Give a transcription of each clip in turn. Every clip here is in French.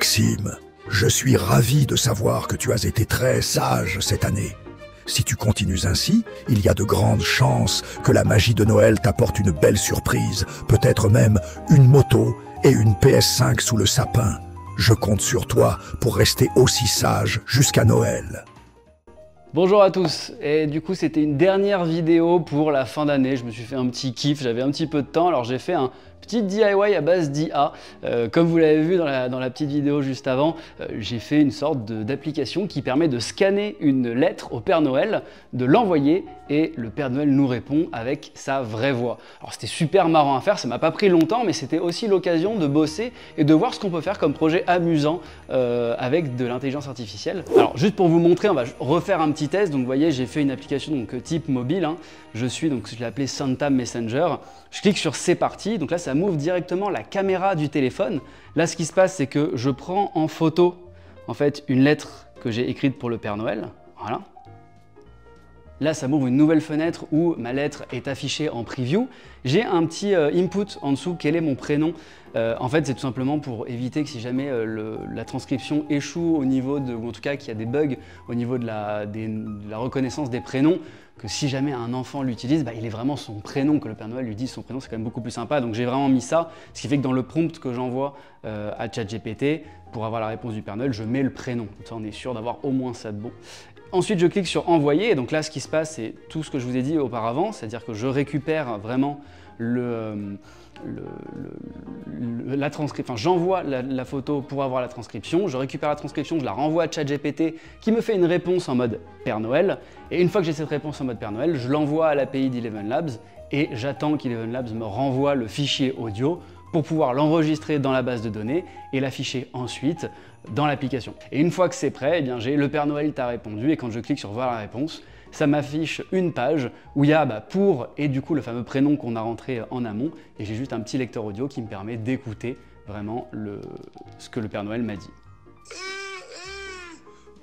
Maxime, je suis ravi de savoir que tu as été très sage cette année. Si tu continues ainsi, il y a de grandes chances que la magie de Noël t'apporte une belle surprise, peut-être même une moto et une PS5 sous le sapin. Je compte sur toi pour rester aussi sage jusqu'à Noël. Bonjour à tous, et du coup c'était une dernière vidéo pour la fin d'année. Je me suis fait un petit kiff, j'avais un petit peu de temps, alors j'ai fait un petit DIY à base d'IA. Comme vous l'avez vu dans la petite vidéo juste avant, j'ai fait une sorte d'application qui permet de scanner une lettre au Père Noël, de l'envoyer et le Père Noël nous répond avec sa vraie voix. Alors c'était super marrant à faire, ça m'a pas pris longtemps, mais c'était aussi l'occasion de bosser et de voir ce qu'on peut faire comme projet amusant avec de l'intelligence artificielle. Alors juste pour vous montrer, on va refaire un petit test. Donc vous voyez, j'ai fait une application type mobile. Je l'ai appelé Santa Messenger. Je clique sur c'est parti. Donc là, ça m'ouvre directement la caméra du téléphone. Là, ce qui se passe, c'est que je prends en photo en fait une lettre que j'ai écrite pour le Père Noël. Voilà. Là, ça m'ouvre une nouvelle fenêtre où ma lettre est affichée en preview. J'ai un petit input en dessous, quel est mon prénom. En fait, c'est tout simplement pour éviter que si jamais la transcription échoue au niveau de, ou en tout cas qu'il y a des bugs au niveau de la reconnaissance des prénoms, que si jamais un enfant l'utilise, il est vraiment son prénom, que le Père Noël lui dise son prénom, c'est quand même beaucoup plus sympa. Donc j'ai vraiment mis ça, ce qui fait que dans le prompt que j'envoie à ChatGPT, pour avoir la réponse du Père Noël, je mets le prénom. Comme ça, on est sûr d'avoir au moins ça de bon. Ensuite, je clique sur envoyer, et donc là, ce qui se passe, c'est tout ce que je vous ai dit auparavant, c'est-à-dire que je récupère vraiment la transcription, enfin j'envoie la photo pour avoir la transcription, je récupère la transcription, je la renvoie à ChatGPT qui me fait une réponse en mode Père Noël, et une fois que j'ai cette réponse en mode Père Noël, je l'envoie à l'API d'Eleven Labs et j'attends qu'Eleven Labs me renvoie le fichier audio pour pouvoir l'enregistrer dans la base de données et l'afficher ensuite dans l'application. Et une fois que c'est prêt, eh bien j'ai le Père Noël t'a répondu, et quand je clique sur voir la réponse, ça m'affiche une page où il y a pour et du coup le fameux prénom qu'on a rentré en amont, et j'ai juste un petit lecteur audio qui me permet d'écouter vraiment ce que le Père Noël m'a dit.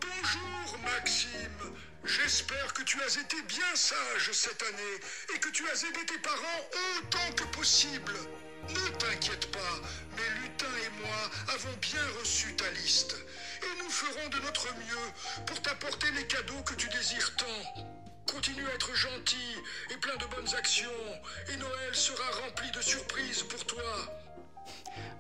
Bonjour Maxime, j'espère que tu as été bien sage cette année et que tu as aidé tes parents autant que possible. Ne t'inquiète pas, mais Lutin et moi avons bien reçu ta liste. Et nous ferons de notre mieux pour t'apporter les cadeaux que tu désires tant. Continue à être gentil et plein de bonnes actions, et Noël sera rempli de surprises pour toi.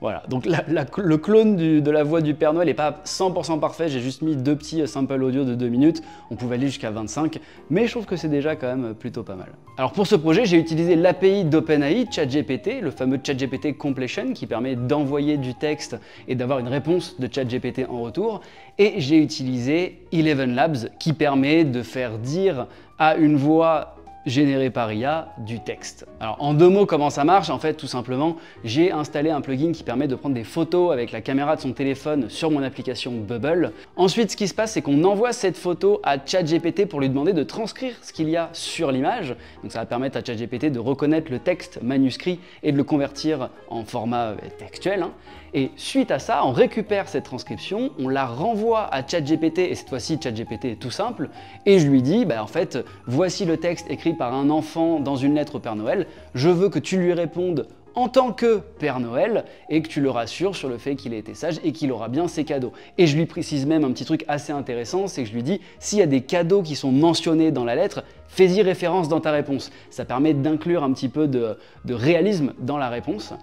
Voilà, donc le clone de la voix du Père Noël n'est pas 100% parfait, j'ai juste mis 2 petits samples audio de 2 minutes, on pouvait aller jusqu'à 25, mais je trouve que c'est déjà quand même plutôt pas mal. Alors pour ce projet, j'ai utilisé l'API d'OpenAI, ChatGPT, le fameux ChatGPT Completion qui permet d'envoyer du texte et d'avoir une réponse de ChatGPT en retour, et j'ai utilisé Eleven Labs qui permet de faire dire à une voix généré par IA du texte. Alors en 2 mots, comment ça marche? En fait, tout simplement, j'ai installé un plugin qui permet de prendre des photos avec la caméra de son téléphone sur mon application Bubble. Ensuite, ce qui se passe, c'est qu'on envoie cette photo à ChatGPT pour lui demander de transcrire ce qu'il y a sur l'image. Donc ça va permettre à ChatGPT de reconnaître le texte manuscrit et de le convertir en format textuel. Et suite à ça, on récupère cette transcription, on la renvoie à ChatGPT, et cette fois-ci ChatGPT est tout simple, et je lui dis, en fait, voici le texte écrit par un enfant dans une lettre au Père Noël, je veux que tu lui répondes en tant que Père Noël et que tu le rassures sur le fait qu'il a été sage et qu'il aura bien ses cadeaux. Et je lui précise même un petit truc assez intéressant, c'est que je lui dis, s'il y a des cadeaux qui sont mentionnés dans la lettre, fais-y référence dans ta réponse. Ça permet d'inclure un petit peu de réalisme dans la réponse.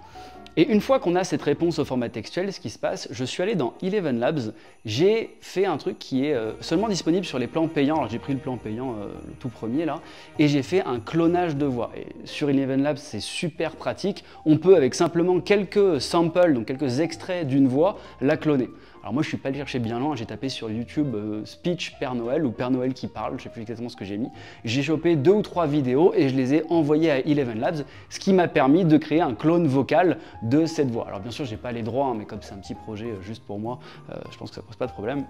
Et une fois qu'on a cette réponse au format textuel, ce qui se passe, je suis allé dans Eleven Labs, j'ai fait un truc qui est seulement disponible sur les plans payants. Alors j'ai pris le plan payant, le tout premier là, et j'ai fait un clonage de voix. Et sur Eleven Labs, c'est super pratique. On peut, avec simplement quelques samples, donc quelques extraits d'une voix, la cloner. Alors moi je suis pas allé chercher bien loin, j'ai tapé sur YouTube Speech Père Noël ou Père Noël qui parle, je sais plus exactement ce que j'ai mis. J'ai chopé 2 ou 3 vidéos et je les ai envoyées à Eleven Labs, ce qui m'a permis de créer un clone vocal de cette voix. Alors bien sûr j'ai pas les droits, mais comme c'est un petit projet juste pour moi, je pense que ça pose pas de problème.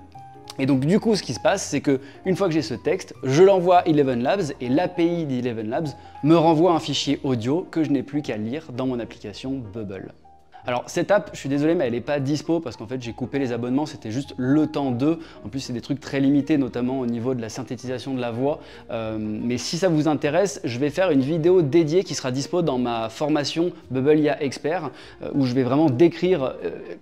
Et donc du coup ce qui se passe, c'est que une fois que j'ai ce texte, je l'envoie à Eleven Labs et l'API d'Eleven Labs me renvoie un fichier audio que je n'ai plus qu'à lire dans mon application Bubble. Alors cette app, je suis désolé, mais elle n'est pas dispo parce qu'en fait j'ai coupé les abonnements, c'était juste le temps d'eux. En plus c'est des trucs très limités, notamment au niveau de la synthétisation de la voix. Mais si ça vous intéresse, je vais faire une vidéo dédiée qui sera dispo dans ma formation Bubble IA Expert, où je vais vraiment décrire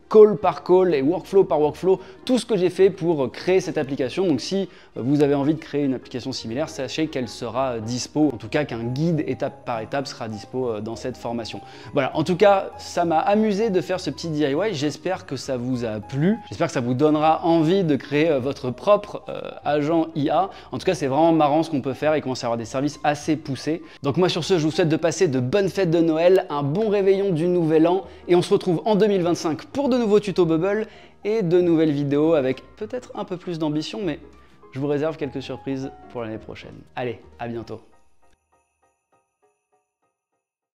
call par call et workflow par workflow tout ce que j'ai fait pour créer cette application. Donc si vous avez envie de créer une application similaire, sachez qu'elle sera dispo, en tout cas qu'un guide étape par étape sera dispo dans cette formation. Voilà, en tout cas, ça m'a amusé de faire ce petit DIY, j'espère que ça vous a plu, j'espère que ça vous donnera envie de créer votre propre agent IA. En tout cas, c'est vraiment marrant ce qu'on peut faire et commence à avoir des services assez poussés. Donc moi sur ce, je vous souhaite de passer de bonnes fêtes de Noël, un bon réveillon du nouvel an et on se retrouve en 2025 pour de nouveaux tutos Bubble et de nouvelles vidéos avec peut-être un peu plus d'ambition, mais je vous réserve quelques surprises pour l'année prochaine. Allez, à bientôt.